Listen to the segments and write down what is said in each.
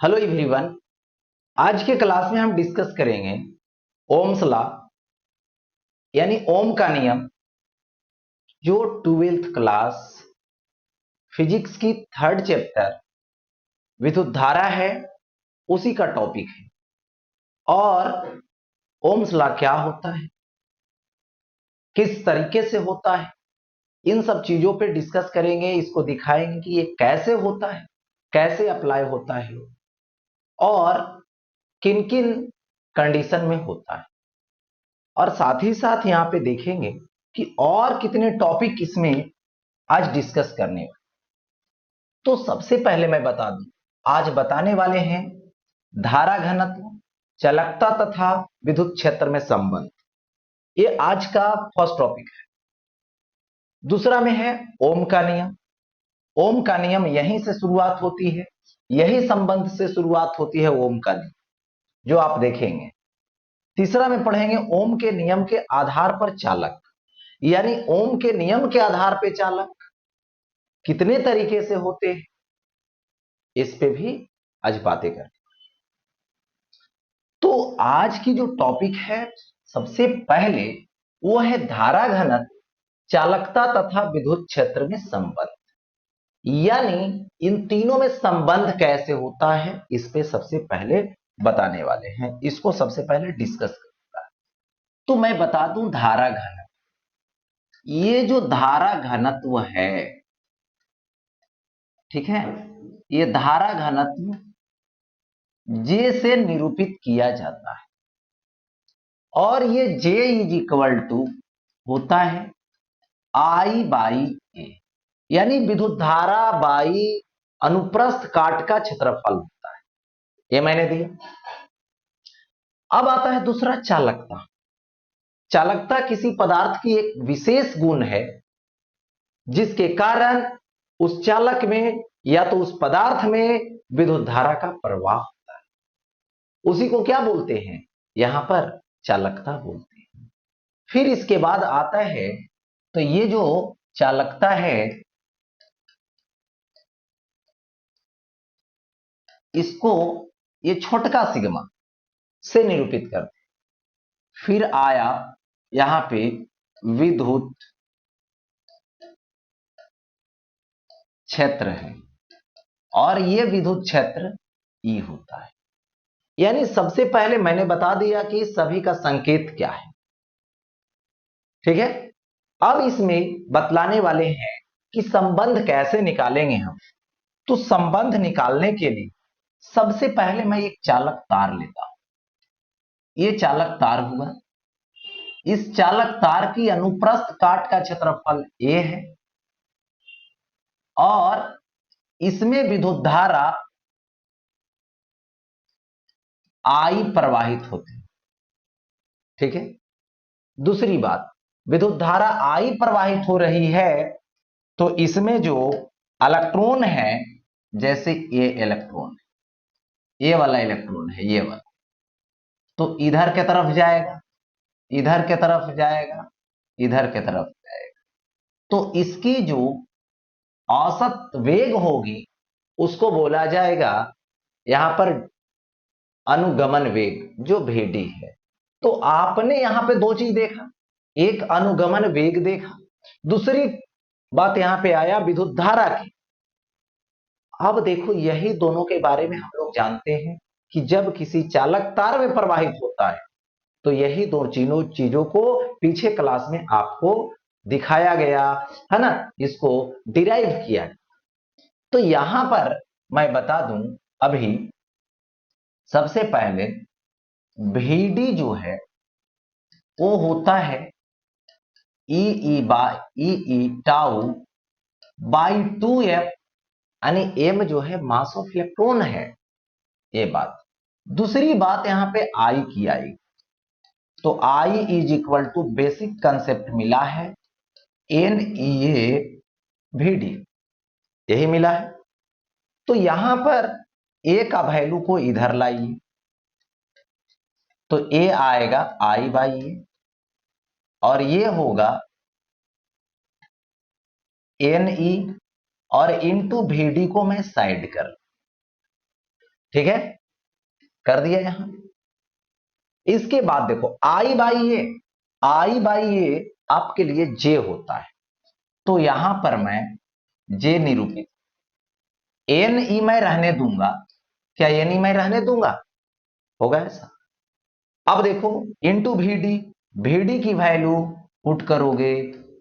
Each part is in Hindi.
Hello everyone. आज के क्लास में हम डिस्कस करेंगे ओम्स लॉ यानी ओम का नियम, जो 12th क्लास फिजिक्स की थर्ड चैप्टर विद्युत धारा है, उसी का टॉपिक है। और ओम्स लॉ क्या होता है, किस तरीके से होता है, इन सब चीजों पे डिस्कस करेंगे। इसको दिखाएंगे कि ये कैसे होता है, कैसे अप्लाई होता है और किन किन कंडीशन में होता है। और साथ ही साथ यहाँ पे देखेंगे कि और कितने टॉपिक इसमें आज डिस्कस करने वाले। तो सबसे पहले मैं बता दूं, आज बताने वाले हैं धारा घनत्व, चालकता तथा विद्युत क्षेत्र में संबंध। ये आज का फर्स्ट टॉपिक है। दूसरा में है ओम का नियम। ओम का नियम यहीं से शुरुआत होती है, यही संबंध से शुरुआत होती है ओम का नियम, जो आप देखेंगे। तीसरा में पढ़ेंगे ओम के नियम के आधार पर चालक, यानी ओम के नियम के आधार पर चालक कितने तरीके से होते हैं, इस पे भी आज बातें करें। तो आज की जो टॉपिक है, सबसे पहले वो है धारा घनत्व, चालकता तथा विद्युत क्षेत्र में संबंध। यानी इन तीनों में संबंध कैसे होता है, इस पे सबसे पहले बताने वाले हैं। इसको सबसे पहले डिस्कस करूंगा। तो मैं बता दूं धारा घनत्व, ये जो धारा घनत्व है, ठीक है, ये धारा घनत्व जे से निरूपित किया जाता है। और ये जे इज इक्वल टू होता है आई बाई ए, यानी विद्युत धारा बाई अनुप्रस्थ काट का क्षेत्रफल होता है। ये मैंने दिया। अब आता है दूसरा चालकता। चालकता किसी पदार्थ की एक विशेष गुण है, जिसके कारण उस चालक में या तो उस पदार्थ में विद्युत धारा का प्रवाह होता है। उसी को क्या बोलते हैं, यहां पर चालकता बोलते हैं। फिर इसके बाद आता है, तो ये जो चालकता है, इसको ये छोटका सिग्मा से निरूपित करते हैं। फिर आया यहां पे विद्युत क्षेत्र है, और ये विद्युत क्षेत्र ई होता है। यानी सबसे पहले मैंने बता दिया कि सभी का संकेत क्या है, ठीक है। अब इसमें बतलाने वाले हैं कि संबंध कैसे निकालेंगे हम। तो संबंध निकालने के लिए सबसे पहले मैं एक चालक तार लेता हूं। ये चालक तार हुआ। इस चालक तार की अनुप्रस्थ काट का क्षेत्रफल ए है, और इसमें विद्युत धारा आई प्रवाहित होती है, ठीक है। दूसरी बात, विद्युत धारा आई प्रवाहित हो रही है, तो इसमें जो इलेक्ट्रॉन है, जैसे ये इलेक्ट्रॉन, ये वाला इलेक्ट्रॉन है, ये वाला, तो इधर के तरफ जाएगा, इधर के तरफ जाएगा, इधर के तरफ जाएगा। तो इसकी जो औसत वेग होगी, उसको बोला जाएगा यहां पर अनुगमन वेग, जो भेदी है। तो आपने यहां पे दो चीज देखा, एक अनुगमन वेग देखा, दूसरी बात यहां पे आया विद्युत धारा की। अब देखो, यही दोनों के बारे में हम लोग जानते हैं कि जब किसी चालक तार में प्रवाहित होता है, तो यही दो चीजों को पीछे क्लास में आपको दिखाया गया है ना, इसको डिराइव किया। तो यहां पर मैं बता दूं, अभी सबसे पहले VD जो है वो होता है ई टाउ बाई 2f, यानी m जो है मास ऑफ इलेक्ट्रॉन है, ये बात। दूसरी बात यहां पे आई की आएगी, तो I is equal to basic concept मिला है NeA/VD, यही मिला है। तो यहां पर ए का वैल्यू को इधर लाइए, तो ए आएगा आई बाई ए, और ये होगा NE, और इंटू VD को मैं साइड कर, ठीक है, कर दिया यहां। इसके बाद देखो आई बाई ए आपके लिए जे होता है, तो यहां पर मैं जे निरूपित एन ई मैं रहने दूंगा, क्या एन ई मैं रहने दूंगा, होगा ऐसा। अब देखो इंटू वीडी, वीडी की वैल्यू पुट करोगे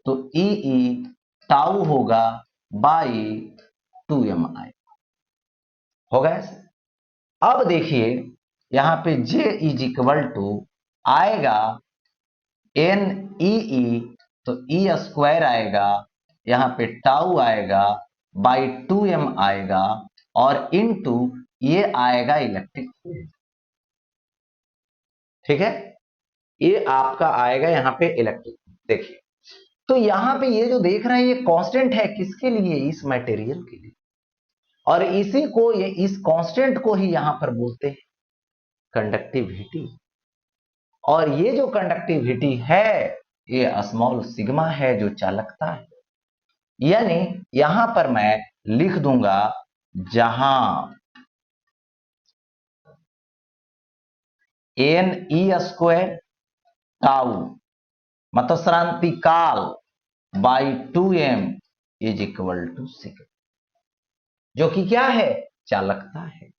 तो ई टाउ होगा बाई 2m आई, होगा ऐसा। अब देखिए यहां पे जे इज इक्वल टू आएगा एन ई, तो ई स्क्वायर आएगा, यहां पे टाउ आएगा बाई 2m आएगा, और इनटू ये आएगा इलेक्ट्रिक फील्ड। ठीक है, ये आपका आएगा यहां पे इलेक्ट्रिक। देखिए तो यहां पे ये जो देख रहे हैं ये कांस्टेंट है, किसके लिए, इस मटेरियल के लिए, और इसी को ये इस कांस्टेंट को ही यहां पर बोलते हैं कंडक्टिविटी। और ये जो कंडक्टिविटी है ये स्मॉल सिग्मा है, जो चालकता है। यानी यहां पर मैं लिख दूंगा जहां एन ई स्क्वायर टाउ मतलब श्रांति काल by 2m is equal to sigma, जो कि क्या है, चालकता है।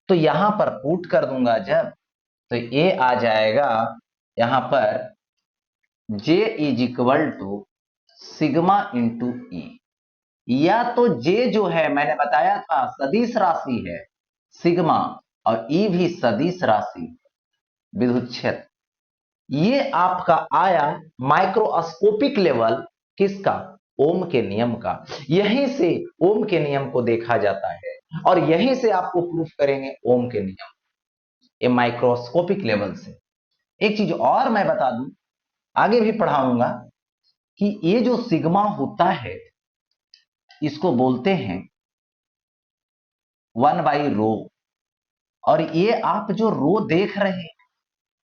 तो यहां पर पुट कर दूंगा जब, तो ये आ जाएगा यहां पर J is equal to sigma into E, या तो J जो है मैंने बताया था सदिश राशि है सिग्मा, और E भी सदिश राशि विद्युत क्षेत्र। ये आपका आया माइक्रोस्कोपिक लेवल किसका, ओम के नियम का। यहीं से ओम के नियम को देखा जाता है, और यहीं से आपको प्रूफ करेंगे ओम के नियम, ये माइक्रोस्कोपिक लेवल से। एक चीज और मैं बता दूं, आगे भी पढ़ाऊंगा, कि ये जो सिग्मा होता है इसको बोलते हैं 1/रो, और ये आप जो रो देख रहे हैं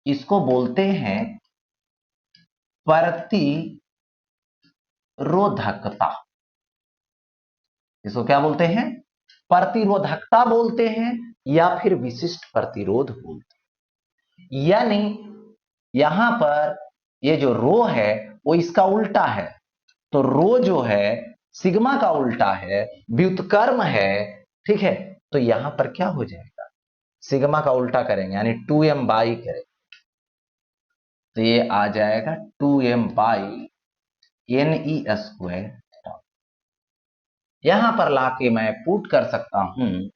इसको बोलते हैं प्रतिरोधकता। इसको क्या बोलते हैं, प्रतिरोधकता बोलते हैं, या फिर विशिष्ट प्रतिरोध बोलते हैं। यानी यहां पर ये जो रो है वो इसका उल्टा है, तो रो जो है सिग्मा का उल्टा है, व्युत्क्रम है। ठीक है, तो यहां पर क्या हो जाएगा, सिग्मा का उल्टा करेंगे यानी 2m बाई करेंगे, तो ये आ जाएगा 2m by N E square. यहां पर लाके मैं पुट कर सकता हूं,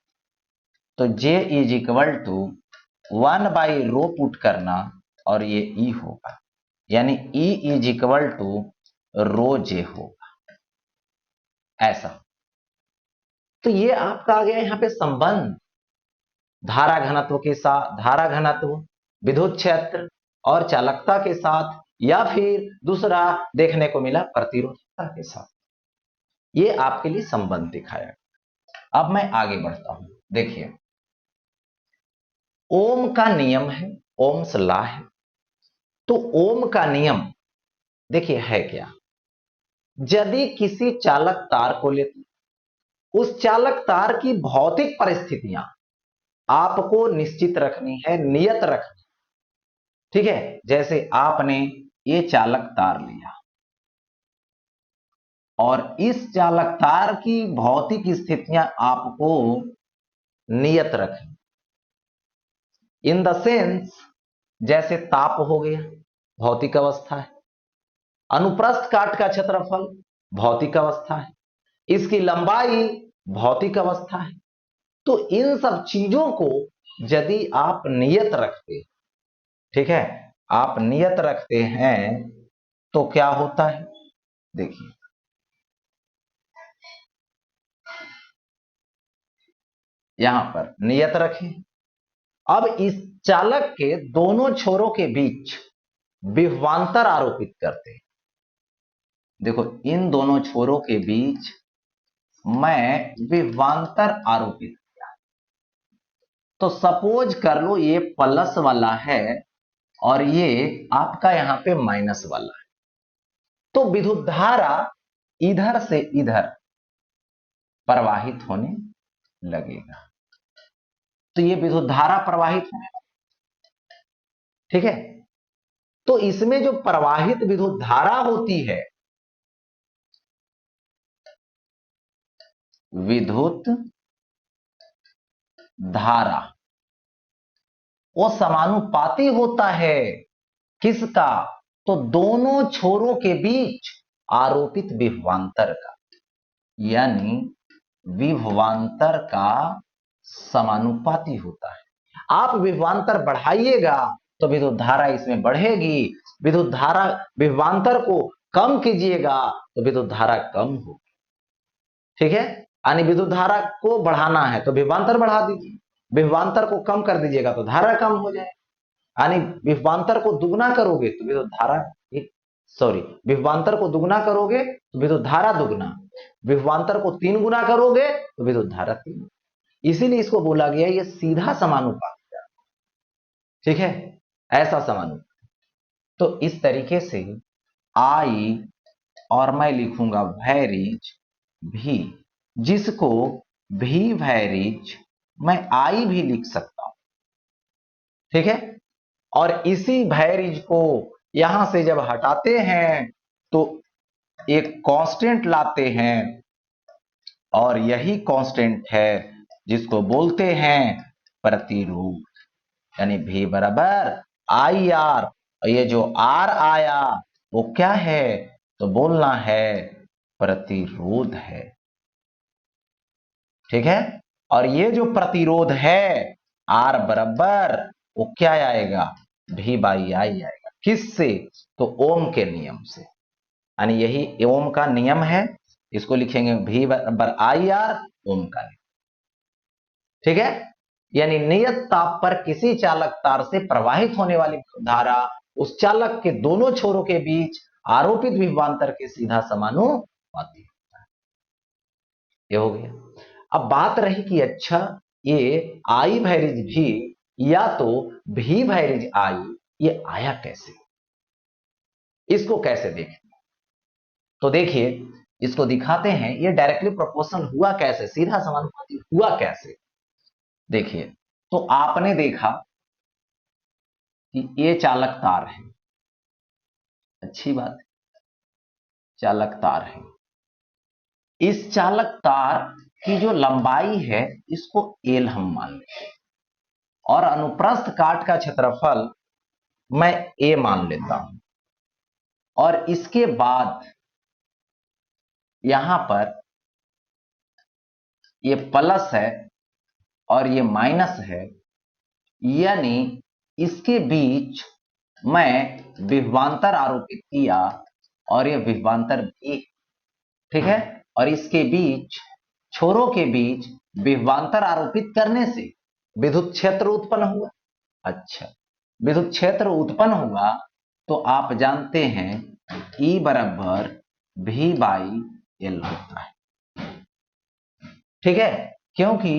तो J इज इक्वल टू 1/रो पुट करना, और ये E होगा, यानी E is equal to rho J होगा ऐसा। तो ये आपका आ गया यहां पे संबंध धारा घनत्व के साथ, धारा घनत्व विद्युत क्षेत्र और चालकता के साथ, या फिर दूसरा देखने को मिला प्रतिरोधकता के साथ। ये आपके लिए संबंध दिखाया। अब मैं आगे बढ़ता हूं, देखिए ओम का नियम है, ओम्स लॉ है। तो ओम का नियम देखिए है क्या, यदि किसी चालक तार को लेते, उस चालक तार की भौतिक परिस्थितियां आपको निश्चित रखनी है, नियत रखनी। ठीक है, जैसे आपने ये चालक तार लिया और इस चालक तार की भौतिक स्थितियां आपको नियत रखनी, इन द सेंस जैसे ताप हो गया भौतिक अवस्था है, अनुप्रस्थ काट का क्षेत्रफल भौतिक अवस्था है, इसकी लंबाई भौतिक अवस्था है। तो इन सब चीजों को यदि आप नियत रखते, ठीक है, आप नियत रखते हैं तो क्या होता है, देखिए यहां पर नियत रखें। अब इस चालक के दोनों छोरों के बीच विभवांतर आरोपित करते हैं। देखो इन दोनों छोरों के बीच मैं विभवांतर आरोपित किया, तो सपोज कर लो ये प्लस वाला है और ये आपका यहां पे माइनस वाला है, तो विद्युत धारा इधर से इधर प्रवाहित होने लगेगा। तो ये विद्युत धारा प्रवाहित है। ठीक है, तो इसमें जो प्रवाहित विद्युत धारा होती है, विद्युत धारा, वो समानुपाती होता है किसका? तो दोनों छोरों के बीच आरोपित विभवांतर का, यानी विभवांतर का समानुपाती होता है। आप विभवांतर बढ़ाइएगा तो विद्युत धारा इसमें बढ़ेगी, विद्युत धारा विभवांतर को कम कीजिएगा तो विद्युत धारा कम होगी। ठीक है, यानी विद्युत धारा को बढ़ाना है तो विभवांतर बढ़ा दीजिए, विभवांतर को कम कर दीजिएगा तो धारा कम हो जाए। यानी विभवांतर को दुगना करोगे तो विद्युत धारा, सॉरी, विभवांतर को दुगना करोगे तो विद्युत धारा दुगना, विभवांतर को 3 गुना करोगे तो विद्युत धारा 3। इसीलिए इसको बोला गया ये सीधा समानुपात। ठीक है, ऐसा समानुपात। तो इस तरीके से आई, और मैं लिखूंगा वैरिज भी, जिसको भी वैरिज मैं आई भी लिख सकता हूं। ठीक है, और इसी वैरिज को यहां से जब हटाते हैं तो एक कांस्टेंट लाते हैं, और यही कांस्टेंट है जिसको बोलते हैं प्रतिरोध, यानी V बराबर आई आर। और ये जो R आया वो क्या है? तो बोलना है प्रतिरोध है। ठीक है, और ये जो प्रतिरोध है R बराबर वो क्या आएगा? V बाई आई आएगा। किससे? तो ओम के नियम से, यानी यही ओम का नियम है, इसको लिखेंगे V बराबर आई आर, ओम का नियम। ठीक है, यानी नियत ताप पर किसी चालक तार से प्रवाहित होने वाली धारा उस चालक के दोनों छोरों के बीच आरोपित विभवांतर के सीधा समानुपाती होता है। ये हो गया। अब बात रही कि अच्छा ये आई वैरिज भी या तो भी वैरिज आई, ये आया कैसे, इसको कैसे देखें? तो देखिए, इसको दिखाते हैं ये डायरेक्टली प्रोपोर्शनल हुआ कैसे, सीधा समानुपाती हुआ कैसे। देखिए, तो आपने देखा कि ये चालक तार है, अच्छी बात है, चालक तार है। इस चालक तार की जो लंबाई है इसको एल हम मान लेते हैं, और अनुप्रस्थ काट का क्षेत्रफल मैं ए मान लेता हूं, और इसके बाद यहां पर ये प्लस है और ये माइनस है, यानी इसके बीच मैं विभवांतर आरोपित किया और ये विभवांतर भी। ठीक है, और इसके बीच छोरों के बीच विभवांतर आरोपित करने से विद्युत क्षेत्र उत्पन्न हुआ। अच्छा, विद्युत क्षेत्र उत्पन्न हुआ तो आप जानते हैं E बराबर V बाई एल होता है। ठीक है, क्योंकि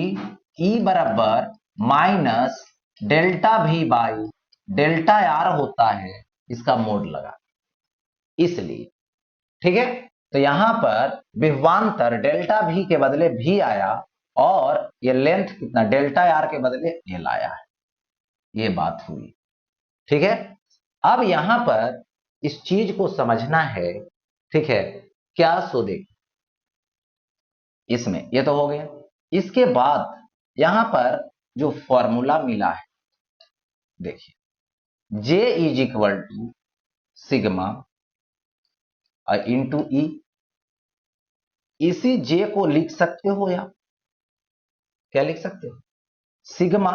E बराबर minus delta V by delta R होता है, इसका मोड लगा इसलिए। ठीक है, तो यहां पर विभवांतर डेल्टा V के बदले V आया, और ये लेंथ कितना डेल्टा आर के बदले एल आया है, ये बात हुई। ठीक है, अब यहां पर इस चीज को समझना है। ठीक है, क्या? सो देखिए, इसमें ये तो हो गया। इसके बाद यहां पर जो फॉर्मूला मिला है, देखिए, J is equal to sigma into E. इसी J को लिख सकते हो, या क्या लिख सकते हो? सिग्मा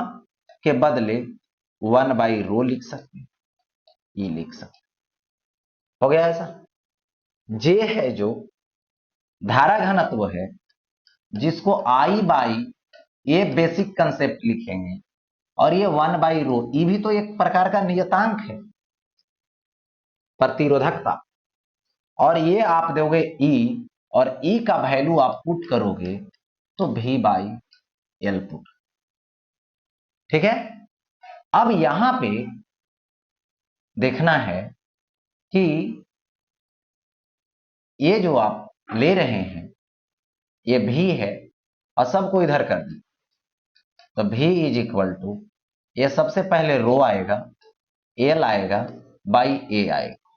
के बदले 1 बाई रो लिख सकते हो, ई लिख सकते हो गया ऐसा। J है जो धारा घनत्व है, जिसको I बाई ये बेसिक कंसेप्ट लिखेंगे, और ये 1 बाई रो, ई भी तो एक प्रकार का नियतांक है, प्रतिरोधकता। और ये आप दोगे E, और E का वैल्यू आप पुट करोगे तो V बाई एल पुट। ठीक है, अब यहां पे देखना है कि ये जो आप ले रहे हैं ये भी है, और सबको इधर कर दी, तो V इज इक्वल टू, ये सबसे पहले रो आएगा, L आएगा बाई A आएगा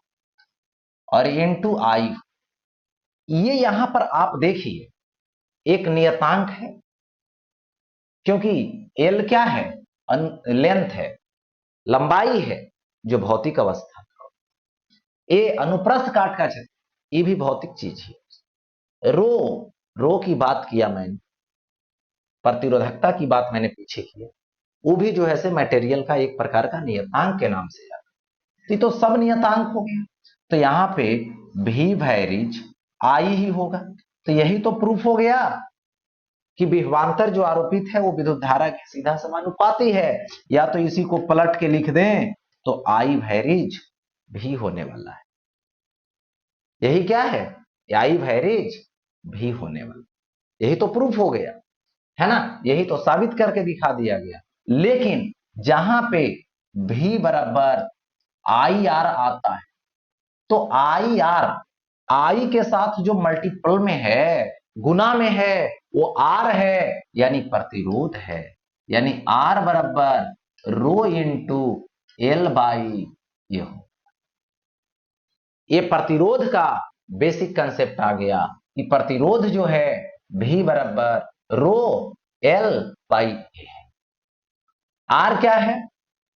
और इनटू I। ये यहां पर आप देखिए एक नियतांक है, क्योंकि L क्या है, लेंथ है, लंबाई है जो भौतिक अवस्था, ए अनुप्रस्थ काट का क्षेत्र, ये भी भौतिक चीज है। रो की बात किया मैंने, प्रतिरोधकता की बात मैंने पीछे की, वो भी जो है से मटेरियल का एक प्रकार का नियतांक के नाम से जाता है। तो सब नियतांक हो गया, तो यहां पे भी वैरिज आई ही होगा। तो यही तो प्रूफ हो गया कि विभवांतर जो आरोपित है वो विद्युत धारा के सीधा समानुपाती है। या तो इसी को पलट के लिख दें तो आई वैरिज भी होने वाला है। यही क्या है, आई वैरिज भी होने वाला, यही तो प्रूफ हो गया है ना, यही तो साबित करके दिखा दिया गया। लेकिन जहां पे भी बराबर आई आर आता है, तो आई आर, आई के साथ जो मल्टीपल में है, गुना में है, वो आर है, यानी प्रतिरोध है। यानी आर बराबर रो इंटू एल बाई ये हो। ये प्रतिरोध का बेसिक कंसेप्ट आ गया कि प्रतिरोध जो है भी बराबर rho L by A. R क्या है,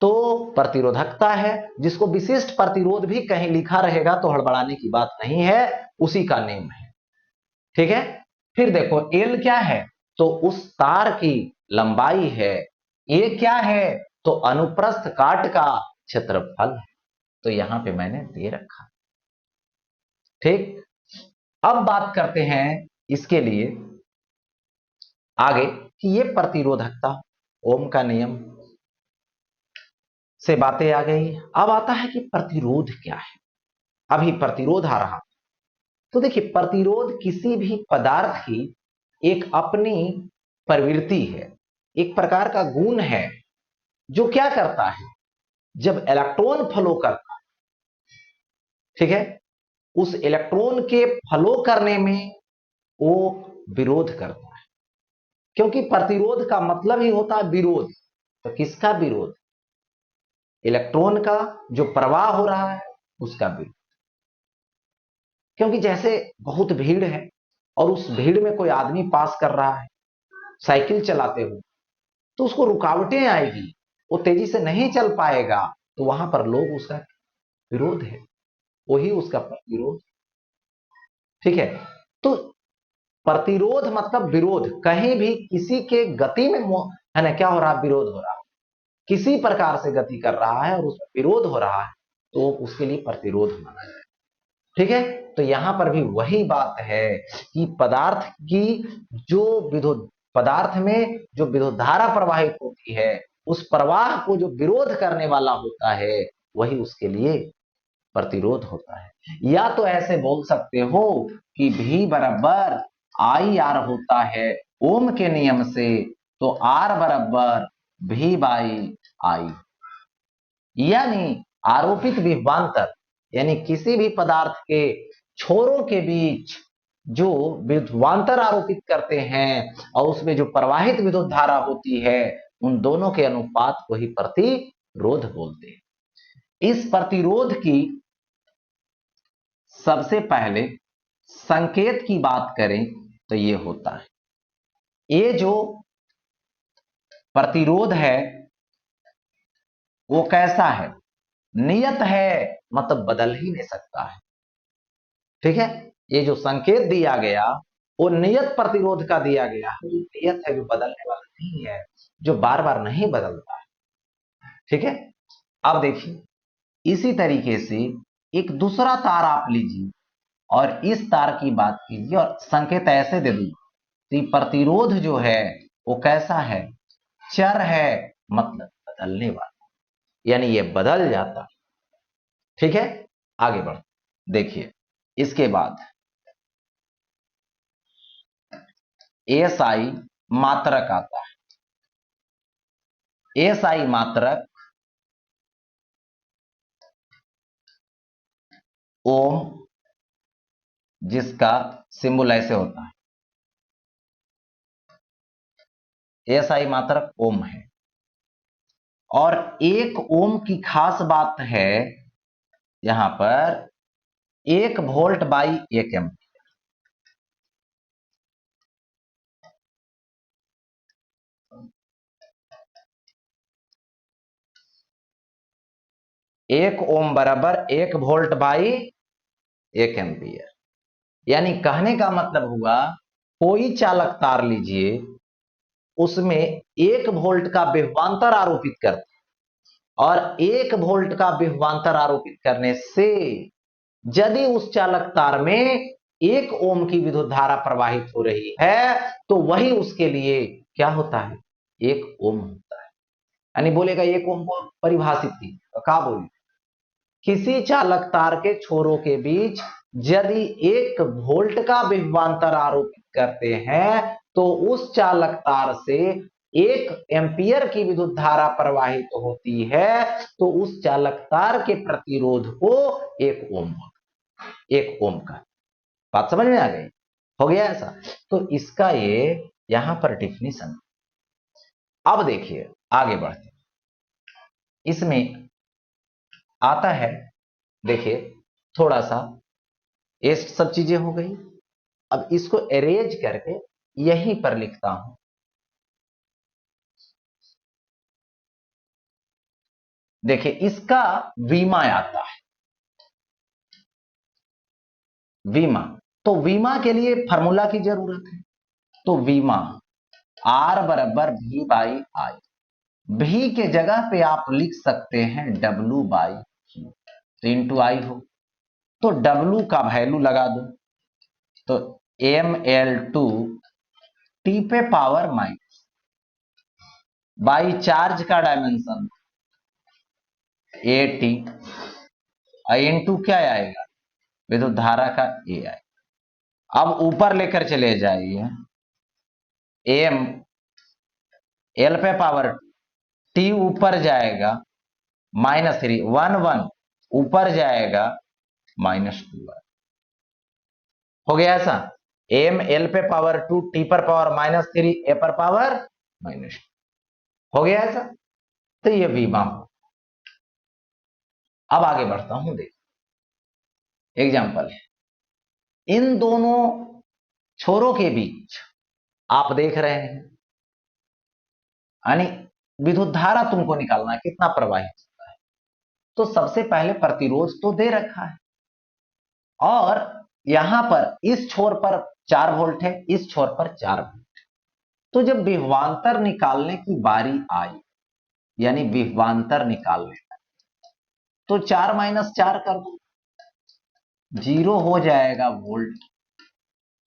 तो प्रतिरोधकता है, जिसको विशिष्ट प्रतिरोध भी कहीं लिखा रहेगा तो हड़बड़ाने की बात नहीं है, उसी का नेम है। ठीक है, फिर देखो एल क्या है, तो उस तार की लंबाई है। ए क्या है, तो अनुप्रस्थ काट का क्षेत्रफल है। तो यहां पे मैंने दे रखा। ठीक, अब बात करते हैं इसके लिए आगे कि ये प्रतिरोधकता, ओम का नियम से बातें आ गई। अब आता है कि प्रतिरोध क्या है। अभी प्रतिरोध आ रहा, तो देखिए प्रतिरोध किसी भी पदार्थ की एक अपनी प्रवृत्ति है, एक प्रकार का गुण है, जो क्या करता है, जब इलेक्ट्रॉन फ्लो करता है, ठीक है, उस इलेक्ट्रॉन के फ्लो करने में वो विरोध करता है। क्योंकि प्रतिरोध का मतलब ही होता है विरोध। तो किसका विरोध, इलेक्ट्रॉन का जो प्रवाह हो रहा है उसका विरोध। क्योंकि जैसे बहुत भीड़ है और उस भीड़ में कोई आदमी पास कर रहा है साइकिल चलाते हुए, तो उसको रुकावटें आएगी, वो तेजी से नहीं चल पाएगा, तो वहां पर लोग उसका विरोध है, वही उसका प्रतिरोध। ठीक है, तो प्रतिरोध मतलब विरोध, कहीं भी किसी के गति में है ना क्या हो रहा, विरोध हो रहा है, किसी प्रकार से गति कर रहा है और उसमें विरोध हो रहा है, तो उसके लिए प्रतिरोध माना जाए। ठीक है, तो यहां पर भी वही बात है कि पदार्थ की जो विद्युत, पदार्थ में जो विद्युत धारा प्रवाहित होती है, उस प्रवाह को जो विरोध करने वाला होता है वही उसके लिए प्रतिरोध होता है। या तो ऐसे बोल सकते हो कि भी बराबर आई आर होता है ओम के नियम से, तो आर बराबर भी बाई आई। यानी आरोपित विभवांतर, यानी किसी भी पदार्थ के छोरों के बीच जो विभवांतर आरोपित करते हैं और उसमें जो प्रवाहित विद्युत धारा होती है, उन दोनों के अनुपात को ही प्रतिरोध बोलते हैं। इस प्रतिरोध की सबसे पहले संकेत की बात करें तो ये होता है, ये जो प्रतिरोध है वो कैसा है, नियत है, मतलब बदल ही नहीं सकता है। ठीक है, ये जो संकेत दिया गया वो नियत प्रतिरोध का दिया गया है, नियत है, जो बदलने वाला नहीं है, जो बार बार नहीं बदलता है। ठीक है, अब देखिए इसी तरीके से एक दूसरा तार आप लीजिए और इस तार की बात कीजिए और संकेत ऐसे दे दीजिए, तो प्रतिरोध जो है वो कैसा है, चर है, मतलब बदलने वाला, यानी ये बदल जाता है। ठीक है, आगे बढ़ देखिए, इसके बाद एसआई मात्रक आता है। एसआई मात्रक ओम, जिसका सिंबल ऐसे होता है, SI मात्रक ओम है। और 1 ओम की खास बात है यहां पर 1 वोल्ट बाई 1 एम्प। 1 ओम बराबर 1 वोल्ट बाई 1 एम्पियर। यानी कहने का मतलब हुआ कोई चालक तार लीजिए, उसमें 1 वोल्ट का विभवांतर आरोपित करते, और 1 वोल्ट का विभवांतर आरोपित करने से यदि उस चालक तार में 1 ओम की विद्युत धारा प्रवाहित हो रही है तो वही उसके लिए क्या होता है, 1 ओम होता है। यानी बोलेगा 1 ओम को परिभाषित की तो क्या बोले, किसी चालक तार के छोरों के बीच यदि 1 वोल्ट का विभवांतर आरोपित करते हैं तो उस चालक तार से 1 एम्पियर की विद्युत धारा प्रवाहित होती है, तो उस चालक तार के प्रतिरोध को 1 ओम होता है। 1 ओम का बात समझ में आ गई, हो गया ऐसा। तो इसका ये यहां पर डिफिनीशन। अब देखिए आगे बढ़ते, इसमें आता है, देखिए थोड़ा सा ये सब चीजें हो गई। अब इसको अरेंज करके यहीं पर लिखता हूं। देखिए इसका वीमा आता है, वीमा। तो वीमा के लिए फार्मूला की जरूरत है। तो वीमा R बराबर V बाई आई। भी के जगह पे आप लिख सकते हैं W बाई Q, तो इंटू आई हो। तो W का वैल्यू लगा दो, तो ML2 T पे पावर माइनस बाई चार्ज का डायमेंशन AT, इंटू क्या आएगा, विद्युत धारा का A आएगा। अब ऊपर लेकर चले जाइए, M L पे पावर T ऊपर जाएगा -3, 1 1 ऊपर जाएगा -2। हो गया ऐसा, M L पे पावर 2 T पर पावर -3 A पर पावर -2। हो गया ऐसा। तो ये वीमा हो। अब आगे बढ़ता हूं, देख एग्जाम्पल है, इन दोनों छोरों के बीच आप देख रहे हैं, यानी विद्युत धारा तुमको निकालना है कितना प्रवाहित होता है। तो सबसे पहले प्रतिरोध तो दे रखा है, और यहां पर इस छोर पर 4 वोल्ट है, इस छोर पर 4 वोल्ट। तो जब विभवांतर निकालने की बारी आई, यानी विभवांतर निकालने का, तो 4 - 4 कर दो, 0 हो जाएगा वोल्ट।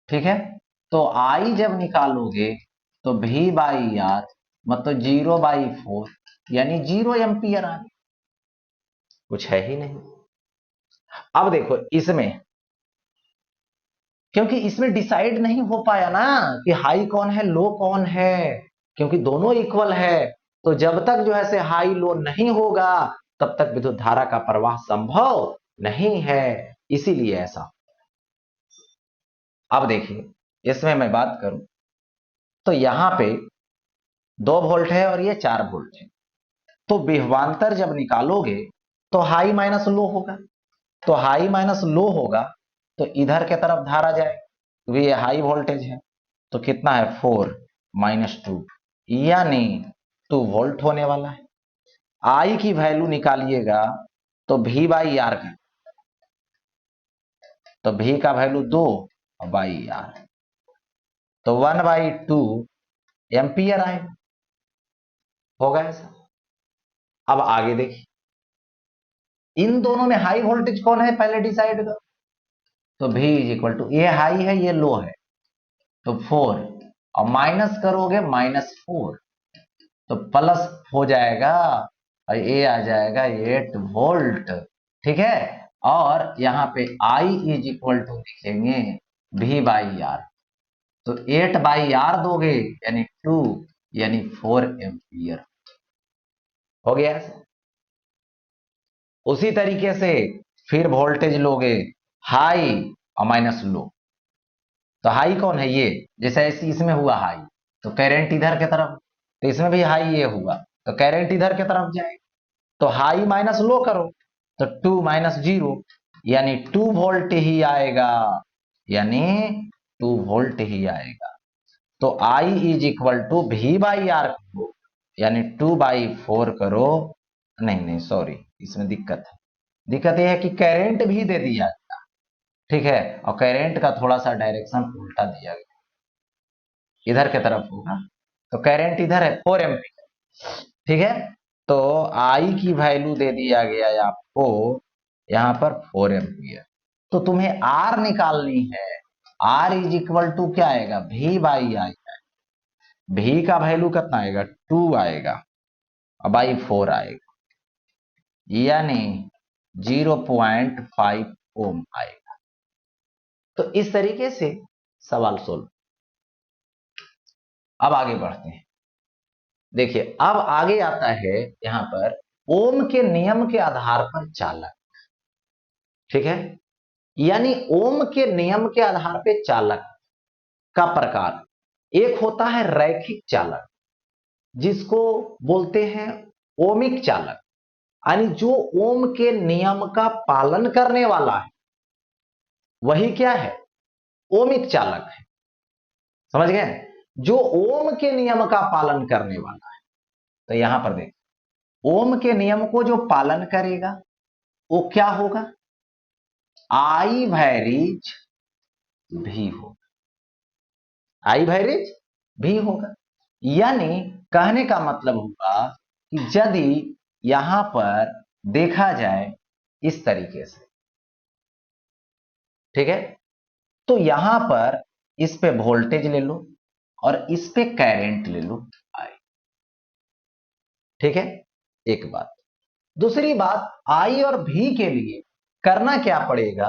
ठीक है, तो आई जब निकालोगे तो V बाई आर मतलब 0/4, यानी 0 एम्पियर आ गया, कुछ है ही नहीं। अब देखो इसमें, क्योंकि इसमें डिसाइड नहीं हो पाया ना कि हाई कौन है लो कौन है, क्योंकि दोनों इक्वल है। तो जब तक जो है से हाई लो नहीं होगा तब तक विद्युत धारा का प्रवाह संभव नहीं है, इसीलिए ऐसा। अब देखिए इसमें मैं बात करूं तो यहां पे 2 वोल्ट है और ये 4 वोल्ट है। तो विभवांतर जब निकालोगे तो हाई माइनस लो होगा, तो हाई माइनस लो होगा तो इधर के तरफ धारा जाए, क्योंकि ये हाई वोल्टेज है। तो कितना है 4 - 2, यानी 2 वोल्ट होने वाला है। आई की वैल्यू निकालिएगा तो V बाई आर का, तो V का वैल्यू 2 बाई आर, तो 1/2 एम्पियर आएगा। होगा ऐसा। अब आगे देखिए, इन दोनों में हाई वोल्टेज कौन है पहले डिसाइड करो। तो V = ये हाई है ये लो है, तो 4, और माइनस करोगे -4 तो प्लस हो जाएगा, और ये आ जाएगा 8 वोल्ट। ठीक है, और यहां पे I = लिखेंगे V बाई आर, तो 8/r दोगे यानी 2, यानी 4 एम्पियर। हो गया। उसी तरीके से फिर वोल्टेज लोगे हाई और माइनस लो, तो हाई कौन है ये, जैसे इसमें हुआ हाई तो करंट इधर की तरफ, तो इसमें भी हाई ये हुआ, तो करंट इधर की तरफ जाएगा, तो हाई माइनस लो करो, तो 2 माइनस 0 यानी 2 वोल्ट ही आएगा, यानी 2 वोल्ट ही आएगा। तो I is equal to V by R करो, यानी 2/4 करो, नहीं सॉरी, इसमें दिक्कत है। दिक्कत यह है कि करंट भी दे दिया गया, ठीक है, और करंट का थोड़ा सा डायरेक्शन उल्टा दिया गया, इधर की तरफ होगा, तो करंट इधर है 4 एम्पीयर, ठीक है। तो I की वैल्यू दे दिया गया है आपको यहां पर 4 एम्पीयर। तो तुम्हें R निकालनी है, R इज इक्वल टू क्या आएगा, V बाई आई, भी का वैल्यू कितना आएगा, 2 आएगा, और बाई 4 आएगा, यानी 0.5 ओम आएगा। तो इस तरीके से सवाल सोल्व। अब आगे बढ़ते हैं। देखिए अब आगे आता है यहां पर ओम के नियम के आधार पर चालक, ठीक है, यानी ओम के नियम के आधार पर चालक का प्रकार, एक होता है रैखिक चालक, जिसको बोलते हैं ओमिक चालक, यानी जो ओम के नियम का पालन करने वाला है वही क्या है, ओमिक चालक है। समझ गए, जो ओम के नियम का पालन करने वाला है। तो यहां पर देख, ओम के नियम को जो पालन करेगा वो क्या होगा, आई वैरिज भी होगा, आई वैरिज भी होगा। यानी कहने का मतलब होगा कि यदि यहां पर देखा जाए इस तरीके से, ठीक है, तो यहां पर इस पे वोल्टेज ले लो और इस पे करंट ले लो आई, ठीक है, एक बात। दूसरी बात, आई और भी के लिए करना क्या पड़ेगा,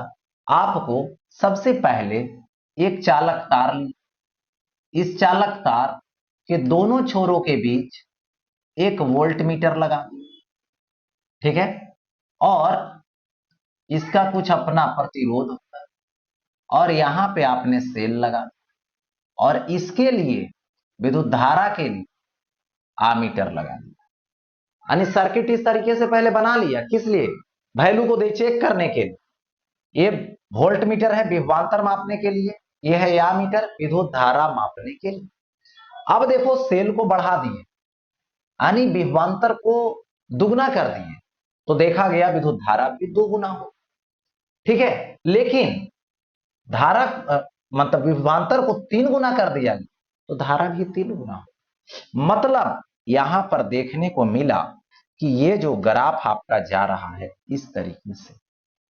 आपको सबसे पहले एक चालक तार, इस चालक तार के दोनों छोरों के बीच एक वोल्ट मीटर लगा, ठीक है, और इसका कुछ अपना प्रतिरोध होता है, और यहां पे आपने सेल लगा, और इसके लिए विद्युत धारा के लिए आमीटर लगा दिया। यानी सर्किट इस तरीके से पहले बना लिया, किस लिए, वैल्यू को दे चेक करने के लिए। ये वोल्ट मीटर है विभवांतर मापने के लिए, ये है या मीटर विद्युत धारा मापने के लिए। अब देखो सेल को बढ़ा दिए, यानी विभवांतर को दुगना कर दिए, तो देखा गया विद्युत धारा भी दोगुना हो, ठीक है। लेकिन धारा मतलब विभवांतर को 3 गुना कर दिया गया, तो धारा भी 3 गुना हो। मतलब यहां पर देखने को मिला कि ये जो ग्राफ आपका जा रहा है इस तरीके से,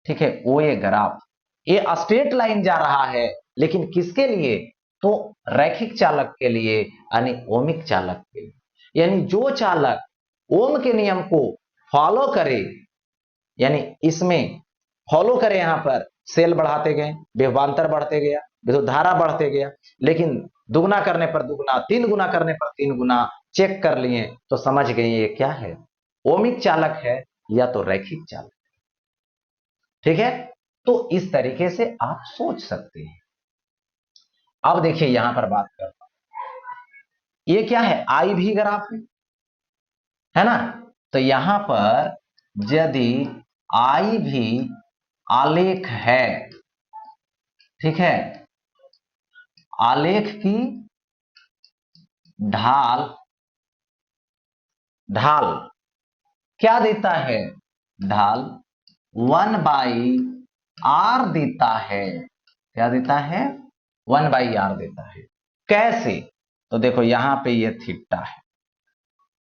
ठीक है, वो ये ग्राफ, ये स्ट्रेट लाइन जा रहा है, लेकिन किसके लिए, तो रैखिक चालक के लिए, यानी ओमिक चालक के लिए। यानी जो चालक ओम के नियम को फॉलो करे, यानी इसमें फॉलो करे, यहां पर सेल बढ़ाते गए, विभवांतर बढ़ते गया, विद्युत धारा बढ़ते गया, लेकिन दुगना करने पर दुगना, 3 गुना करने पर 3 गुना चेक कर लिए, तो समझ गए ये क्या है, ओमिक चालक है या तो रैखिक चालक, ठीक है। तो इस तरीके से आप सोच सकते हैं। अब देखिए यहां पर बात करता हूं, ये क्या है, आई भी ग्राफ है ना, तो यहां पर यदि आई भी आलेख है, ठीक है, आलेख की ढाल, ढाल क्या देता है, ढाल 1/r देता है, क्या देता है, 1/r देता है। कैसे, तो देखो यहां पे ये थीटा है,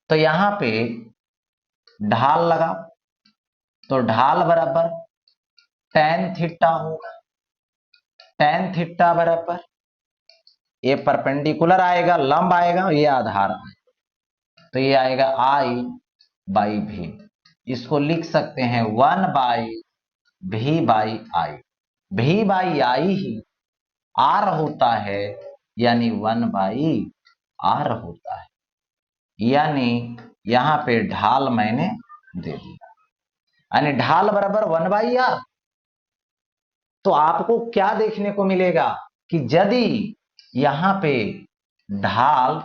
तो यहां पे ढाल लगा, तो ढाल बराबर tan थीटा होगा, tan थीटा बराबर, ये परपेंडिकुलर आएगा, लंब आएगा, ये आधार आएगा, तो ये आएगा I/V, इसको लिख सकते हैं 1/V/I, V/I ही R होता है, यानी 1/R होता है, यानी यहां पे ढाल मैंने दे दिया, यानी ढाल बराबर 1/R। तो आपको क्या देखने को मिलेगा कि यदि यहां पे ढाल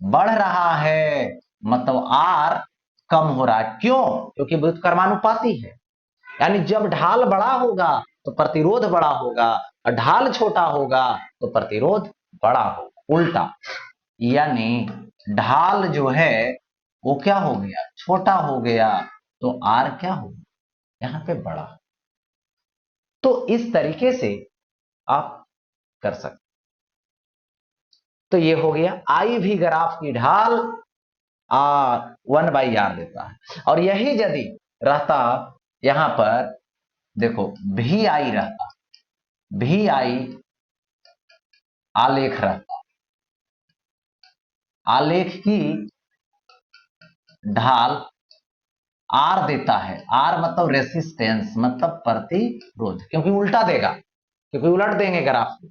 बढ़ रहा है, मतलब आर कम हो रहा है। क्यों? क्योंकि व्युत्क्रमानुपाती है, यानी जब ढाल बड़ा होगा तो प्रतिरोध बड़ा होगा, और ढाल छोटा होगा तो प्रतिरोध बड़ा होगा, उल्टा। यानी ढाल जो है वो क्या हो गया, छोटा हो गया, तो आर क्या हो गया, यहां पे बड़ा। तो इस तरीके से आप कर सकते। तो ये हो गया आई भी ग्राफ की ढाल आर 1/r देता है। और यही यदि रहता यहां पर, देखो भी आई रहता, भी आई आलेख रहता, आलेख की ढाल आर देता है, आर मतलब रेसिस्टेंस, मतलब प्रतिरोध, क्योंकि उल्टा देगा, क्योंकि उलट देंगे ग्राफ को।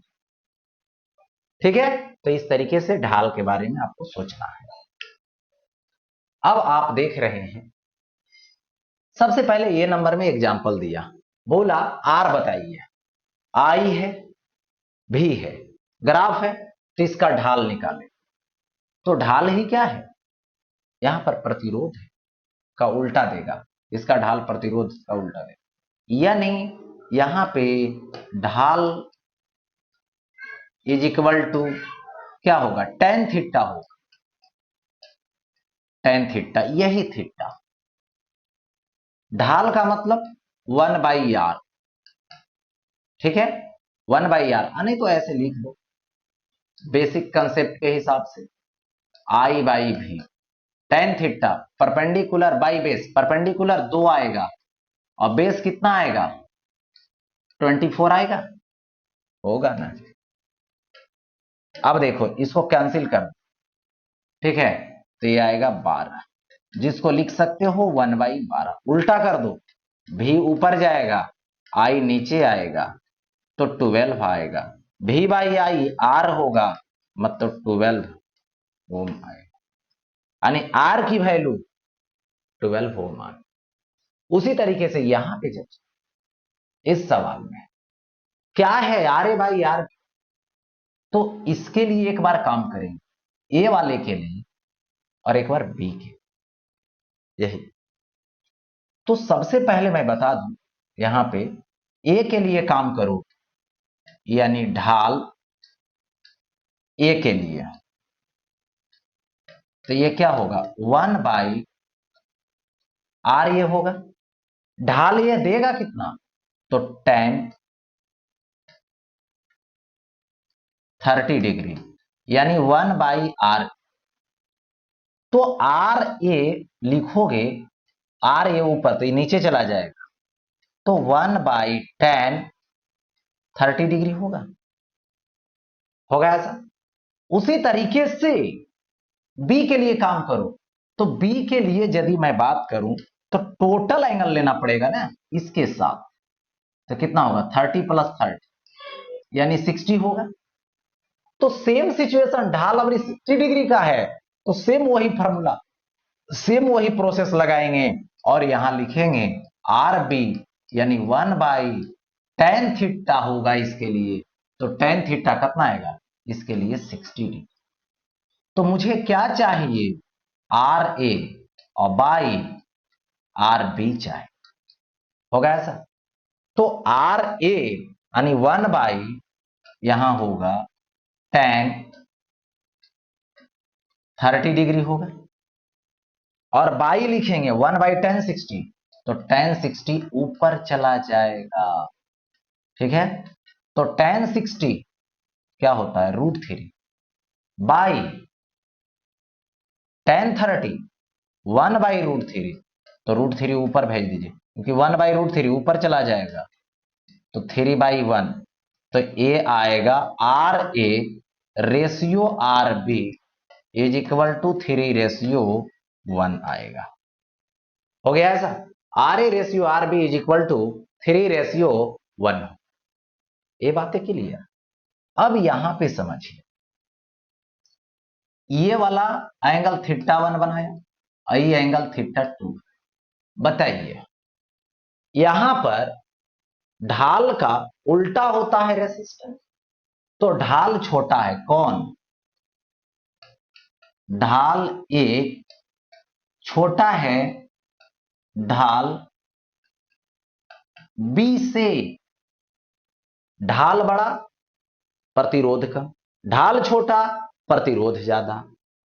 ठीक है, तो इस तरीके से ढाल के बारे में आपको सोचना है। अब आप देख रहे हैं, सबसे पहले ये नंबर में एग्जांपल दिया, बोला आर बताइए, आई है, भी है, ग्राफ है, तो इसका ढाल निकाले। तो ढाल ही क्या है, यहां पर प्रतिरोध है, का उल्टा देगा, इसका ढाल प्रतिरोध का उल्टा देगा। यानी यहां पे ढाल इज इक्वल टू क्या होगा, टेन थीटा होगा, टेन थीटा, यही थीटा। ढाल का मतलब 1/r, ठीक है, 1/r, नहीं तो ऐसे लिख दो बेसिक कंसेप्ट के हिसाब से, आई बाई भी, tan theta, perpendicular by base, perpendicular 2 आएगा और बेस कितना आएगा, 24 आएगा, होगा ना। अब देखो इसको कैंसिल कर, ठीक है, तो ये आएगा 12, जिसको लिख सकते हो 1/12। उल्टा कर दो, भी ऊपर जाएगा, आई नीचे आएगा, तो 12 आएगा, भी बाई आई आर होगा, मतलब 12 ओम आएगा, यानी आर की वैल्यू 12 ओम आएगा। उसी तरीके से यहां पे जब इस सवाल में क्या है, आर ए बाई आर, तो इसके लिए एक बार काम करेंगे, ए वाले के लिए और एक बार बी के, यही। तो सबसे पहले मैं बता दूं, यहां पे ए के लिए काम करो, यानी ढाल ए के लिए, तो ये क्या होगा, 1/r ये होगा, ढाल ये देगा कितना, तो tan 30 डिग्री, यानी 1/r। तो आर ए लिखोगे, आर ए ऊपर तो ये नीचे चला जाएगा, तो 1/tan 30 डिग्री होगा, ऐसा। उसी तरीके से बी के लिए काम करो, तो बी के लिए यदि मैं बात करूं, तो टोटल एंगल लेना पड़ेगा ना इसके साथ, तो कितना होगा, 30 + 30 यानी 60 होगा। तो सेम सिचुएशन, ढाल अगर 60 डिग्री का है, तो सेम वही फॉर्मूला, सेम वही प्रोसेस लगाएंगे और यहां लिखेंगे आर बी, यानी 1/tan थीटा होगा इसके लिए, तो tan थीटा कितना आएगा इसके लिए, 60 डिग्री। तो मुझे क्या चाहिए, आर ए और बाई आर बी चाहिए, होगा ऐसा। तो आर ए यानी 1/ यहां होगा tan 30 डिग्री होगा, और बाई लिखेंगे 1/tan 60, तो tan 60 ऊपर चला जाएगा, ठीक है। तो tan 60 क्या होता है, √3 बाई tan 30 1/√3, तो √3 ऊपर भेज दीजिए, क्योंकि 1/√3 ऊपर चला जाएगा, तो 3/1, तो ए आएगा R A ratio R B is equal to 3:1 आएगा, हो गया ऐसा। R A ratio R B is equal to 3:1। ये बातें क्लियर। अब यहां पे समझिए, ये वाला एंगल θ1 बनाया और ये एंगल θ2, बताइए यहां पर ढाल का उल्टा होता है रेसिस्टेंस, तो ढाल छोटा है, कौन, ढाल एक छोटा है ढाल बी से। ढाल बड़ा, प्रतिरोध कम, ढाल छोटा, प्रतिरोध ज्यादा।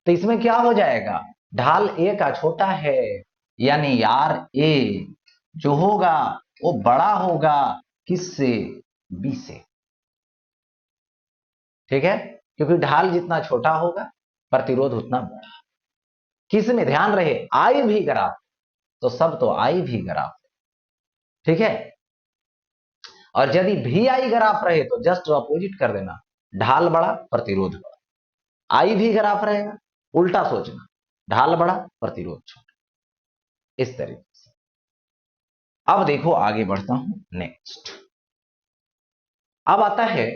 तो इसमें क्या हो जाएगा, ढाल ए का छोटा है यानी आर ए जो होगा वो बड़ा होगा किससे, बी से। ठीक है, क्योंकि ढाल जितना छोटा होगा प्रतिरोध उतना बड़ा। किस में ध्यान रहे, आई भी ग्राफ, तो सब तो आई भी ग्राफ। ठीक है, और यदि भी आई ग्राफ रहे तो जस्ट अपोजिट कर देना, ढाल बड़ा प्रतिरोध बड़ा। आई भी ग्राफ रहेगा, उल्टा सोचना, ढाल बड़ा प्रतिरोध छोटा, इस तरीके से। अब देखो आगे बढ़ता हूं, नेक्स्ट। अब आता है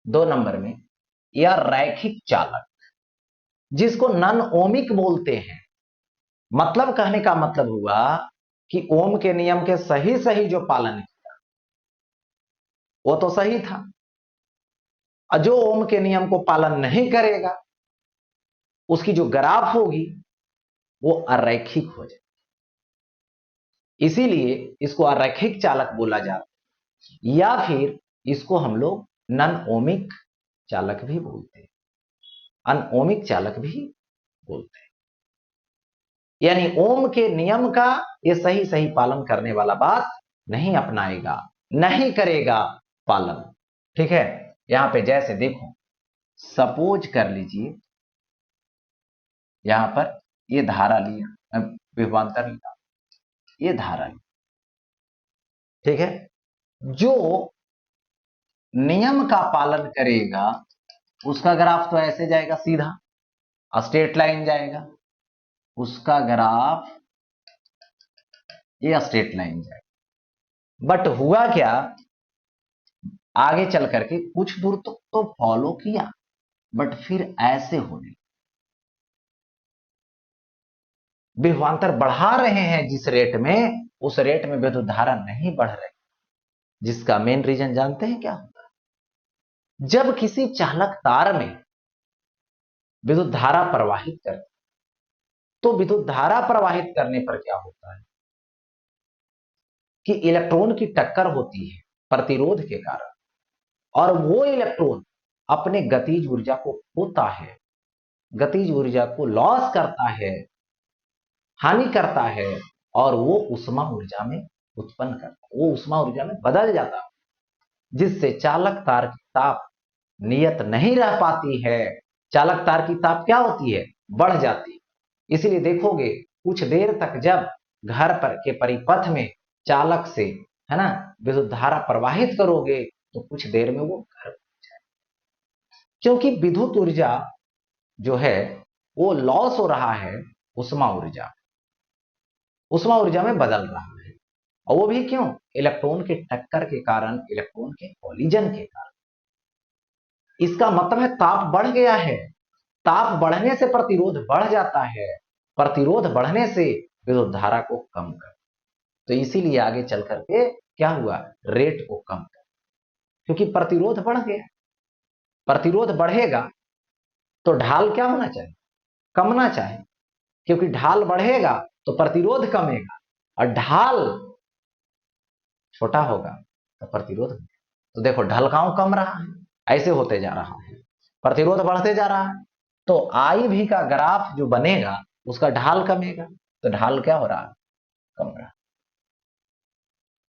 2 नंबर में, यह रैखिक चालक, जिसको नन ओमिक बोलते हैं। मतलब कहने का मतलब हुआ कि ओम के नियम के सही सही जो पालन किया वो तो सही था, और जो ओम के नियम को पालन नहीं करेगा उसकी जो ग्राफ होगी वो अरैखिक हो जाए। इसीलिए इसको अरैखिक चालक बोला जाता है, या फिर इसको हम लोग नन ओमिक चालक भी बोलते हैं, अनओमिक चालक भी बोलते हैं। यानी ओम के नियम का ये सही सही पालन करने वाला बात नहीं अपनाएगा, नहीं करेगा पालन। ठीक है, यहां पे जैसे देखो, सपोज कर लीजिए यहां पर ये धारा लिया, विभवांतर लिया, ये धारा लिया। ठीक है, जो नियम का पालन करेगा उसका ग्राफ तो ऐसे जाएगा, सीधा स्ट्रेट लाइन जाएगा, उसका ग्राफ ये स्ट्रेट लाइन जाएगा। बट हुआ क्या, आगे चल करके कुछ दूर तो फॉलो किया, बट फिर ऐसे होने, विभवांतर बढ़ा रहे हैं जिस रेट में, उस रेट में विद्युत धारा नहीं बढ़ रही। जिसका मेन रीजन जानते हैं क्या होता है, जब किसी चालक तार में विद्युत धारा प्रवाहित करते तो विद्युत धारा प्रवाहित करने पर क्या होता है कि इलेक्ट्रॉन की टक्कर होती है प्रतिरोध के कारण, और वो इलेक्ट्रॉन अपने गतिज ऊर्जा को खोता है, गतिज ऊर्जा को लॉस करता है, हानि करता है, और वो उष्मा ऊर्जा में उत्पन्न करता है, वो उष्मा ऊर्जा में बदल जाता है, जिससे चालक तार की ताप नियत नहीं रह पाती है। चालक तार की ताप क्या होती है, बढ़ जाती है। इसीलिए देखोगे कुछ देर तक जब घर पर के परिपथ में चालक से, है ना, विद्युत धारा प्रवाहित करोगे तो कुछ देर में वो घर पहुंच जाए, क्योंकि विद्युत ऊर्जा जो है वो लॉस हो रहा है, उष्मा ऊर्जा उष्मा ऊर्जा में बदल रहा है। और वो भी क्यों, इलेक्ट्रॉन के टक्कर के कारण, इलेक्ट्रॉन के कॉलिजन के कारण। इसका मतलब है ताप बढ़ गया है, ताप बढ़ने से प्रतिरोध बढ़ जाता है, प्रतिरोध बढ़ने से विद्युत धारा को कम कर, तो इसीलिए आगे चल करके क्या हुआ, रेट को कम कर, क्योंकि प्रतिरोध बढ़ गया। प्रतिरोध बढ़ेगा तो ढाल क्या होना चाहिए, कमना चाहिए, क्योंकि ढाल बढ़ेगा तो प्रतिरोध कमेगा, और ढाल छोटा होगा तो प्रतिरोध, तो देखो ढलकाव कम रहा है, ऐसे होते जा रहा है, प्रतिरोध बढ़ते जा रहा है, तो आई भी का ग्राफ जो बनेगा उसका ढाल कमेगा, तो ढाल क्या हो रहा है, कम रहा।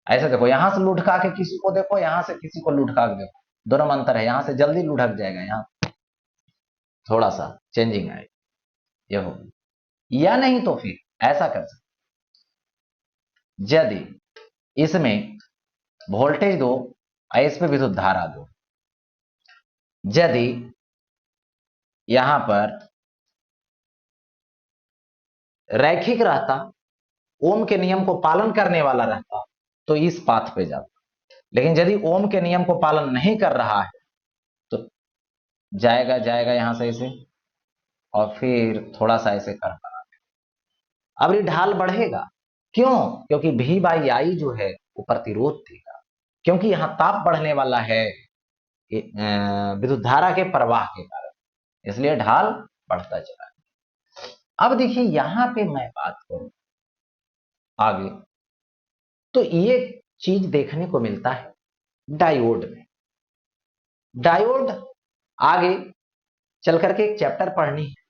ऐसे देखो, यहां से लुढ़का के किसी को देखो, यहां से किसी को लुढ़का के देखो, दोनों में अंतर है, यहां से जल्दी लुढ़क जाएगा, यहां थोड़ा सा चेंजिंग आएगा, ये हो। या नहीं तो फिर ऐसा कर सकते, यदि इसमें वोल्टेज दो, इस पे विद्युत धारा दो, यदि यहां पर रैखिक रहता, ओम के नियम को पालन करने वाला रहता, तो इस पाथ पे जाता, लेकिन यदि ओम के नियम को पालन नहीं कर रहा है तो जाएगा जाएगा यहां से ऐसे, और फिर थोड़ा सा ऐसे कर पा, अब ये ढाल बढ़ेगा, क्यों, क्योंकि भी बाई आई जो है वो प्रतिरोध देगा, क्योंकि यहां ताप बढ़ने वाला है विद्युत धारा के प्रवाह के कारण, इसलिए ढाल बढ़ता चला गया। अब देखिए यहां पे मैं बात करूं आगे, तो ये चीज देखने को मिलता है डायोड में। डायोड आगे चल करके एक चैप्टर पढ़नी है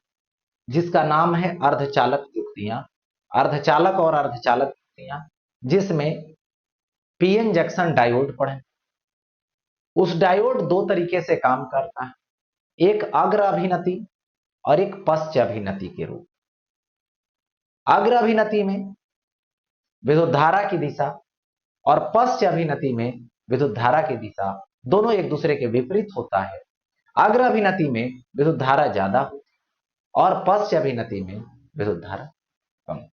जिसका नाम है अर्धचालक युक्तियां, अर्धचालक और अर्धचालक युक्तियां, जिसमें पीएन जंक्शन डायोड पढ़े। उस डायोड दो तरीके से काम करता है, एक अग्र अभिनति और एक पश्च अभिनति के रूप। अग्र अभिनति में विद्युत धारा की दिशा और पश्च अभिनति में विद्युत धारा की दिशा दोनों एक दूसरे के विपरीत होता है। अग्र अभिनति में विद्युत धारा ज्यादा होती है और पश्च अभिनति में विद्युत धारा कम।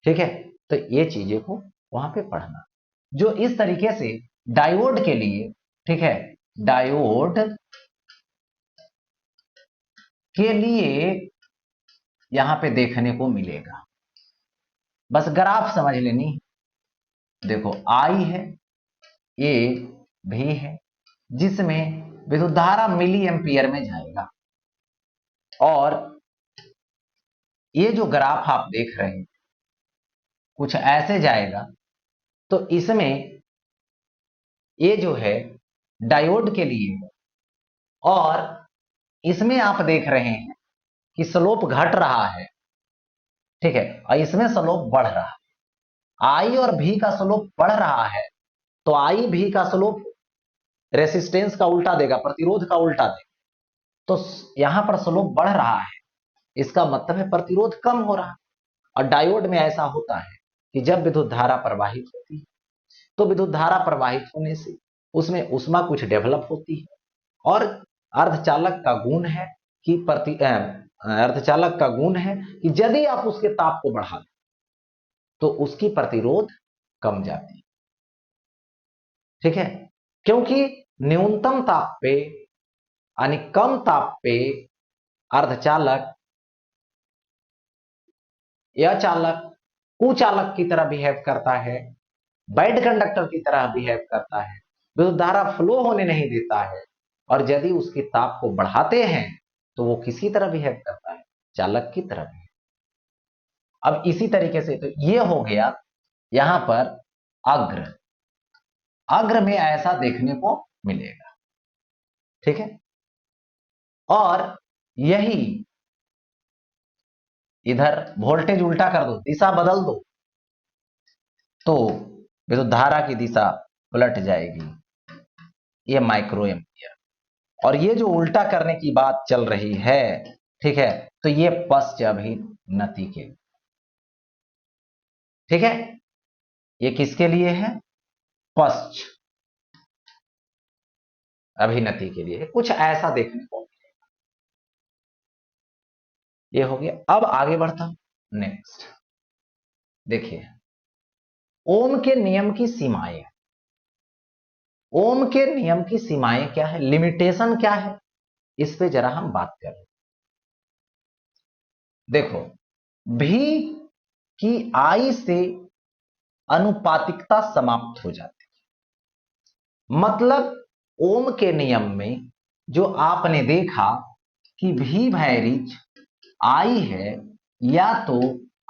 ठीक है, तो ये चीजें को वहां पे पढ़ना, जो इस तरीके से डायोड के लिए, ठीक है, डायोड के लिए यहां पे देखने को मिलेगा। बस ग्राफ समझ लेनी, देखो आई है, ए भी है, जिसमें विद्युत धारा मिली एम्पियर में जाएगा, और ये जो ग्राफ आप देख रहे हैं कुछ ऐसे जाएगा। तो इसमें ये जो है डायोड के लिए, और इसमें आप देख रहे हैं कि स्लोप घट रहा है, ठीक है, और इसमें स्लोप बढ़ रहा है। आई और भी का स्लोप बढ़ रहा है तो आई भी का स्लोप रेसिस्टेंस का उल्टा देगा, प्रतिरोध का उल्टा देगा। तो यहां पर स्लोप बढ़ रहा है, इसका मतलब है प्रतिरोध कम हो रहा है। और डायोड में ऐसा होता है कि जब विद्युत धारा प्रवाहित होती है तो विद्युत धारा प्रवाहित होने से उसमें ऊष्मा कुछ डेवलप होती है, और अर्धचालक का गुण है कि अर्धचालक का गुण है कि यदि आप उसके ताप को बढ़ा दें तो उसकी प्रतिरोध कम जाती है। ठीक है, क्योंकि न्यूनतम ताप पे यानी कम ताप पे अर्धचालक या चालक कुचालक की तरह बिहेव करता है, बैड कंडक्टर की तरह बिहेव करता है, विद्युत धारा फ्लो होने नहीं देता है, और यदि उसके ताप को बढ़ाते हैं तो वो किसी तरह बिहेव करता है, चालक की तरह बिहेव। अब इसी तरीके से तो ये हो गया यहां पर अग्र, अग्र में ऐसा देखने को मिलेगा। ठीक है, और यही इधर वोल्टेज उल्टा कर दो, दिशा बदल दो, तो विद्युत धारा की दिशा पलट जाएगी, ये माइक्रो एम्पियर। और ये जो उल्टा करने की बात चल रही है, ठीक है, तो ये पश्च अभिनति के, ठीक है, ये किसके लिए है, पश्च अभिनति के लिए, कुछ ऐसा देखने को मिलेगा। ये हो गया। अब आगे बढ़ता हूं, नेक्स्ट देखिए ओम के नियम की सीमाएं। ओम के नियम की सीमाएं क्या है, लिमिटेशन क्या है, इस पे जरा हम बात करें। देखो भी की आई से अनुपातिकता समाप्त हो जाती है। मतलब ओम के नियम में जो आपने देखा कि भी वैरीज आई है या तो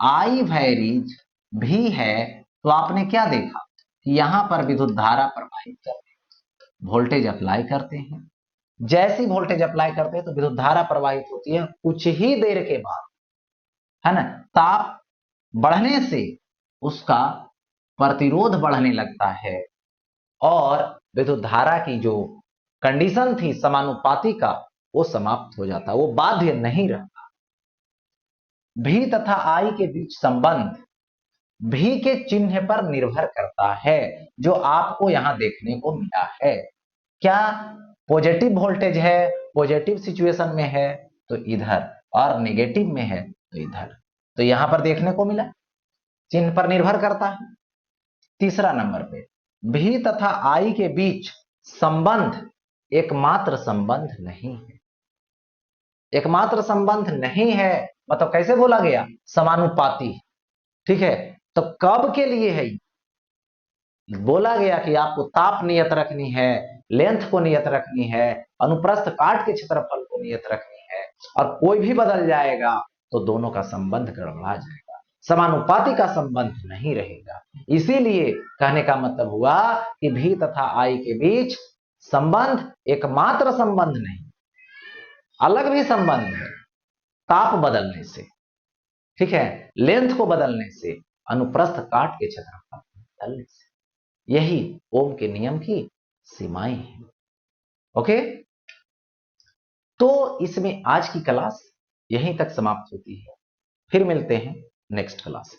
आई वैरीज भी है, तो आपने क्या देखा कि यहां पर विद्युत धारा प्रवाहित करते हैं, वोल्टेज अप्लाई करते हैं। जैसी वोल्टेज अप्लाई करते हैं तो विद्युत धारा प्रवाहित होती है, कुछ ही देर के बाद, है ना, ताप बढ़ने से उसका प्रतिरोध बढ़ने लगता है, और विद्युत धारा की जो कंडीशन थी समानुपाती का वो समाप्त हो जाता, वो बाध्य नहीं रहता। भी तथा आई के बीच संबंध भी के चिन्ह पर निर्भर करता है, जो आपको यहां देखने को मिला है। क्या पॉजिटिव वोल्टेज है, पॉजिटिव सिचुएशन में है तो इधर, और नेगेटिव में है तो इधर, तो यहां पर देखने को मिला चिन्ह पर निर्भर करता है। तीसरा नंबर पे भी तथा आई के बीच संबंध एकमात्र संबंध नहीं है। एकमात्र संबंध नहीं है मतलब कैसे बोला गया, समानुपाती। ठीक है, तो कब के लिए है, बोला गया कि आपको ताप नियत रखनी है, लेंथ को नियत रखनी है, अनुप्रस्थ काट के क्षेत्रफल को नियत रखनी है, और कोई भी बदल जाएगा तो दोनों का संबंध गड़बड़ा जाएगा, समानुपाती का संबंध नहीं रहेगा। इसीलिए कहने का मतलब हुआ कि भी तथा आई के बीच संबंध एकमात्र संबंध नहीं, अलग भी संबंध है। ताप बदलने से, ठीक है, लेंथ को बदलने से, अनुप्रस्थ काट के क्षेत्रफल बदलने से, यही ओम के नियम की सीमाएं हैं। ओके, तो इसमें आज की क्लास यहीं तक समाप्त होती है। फिर मिलते हैं नेक्स्ट क्लास।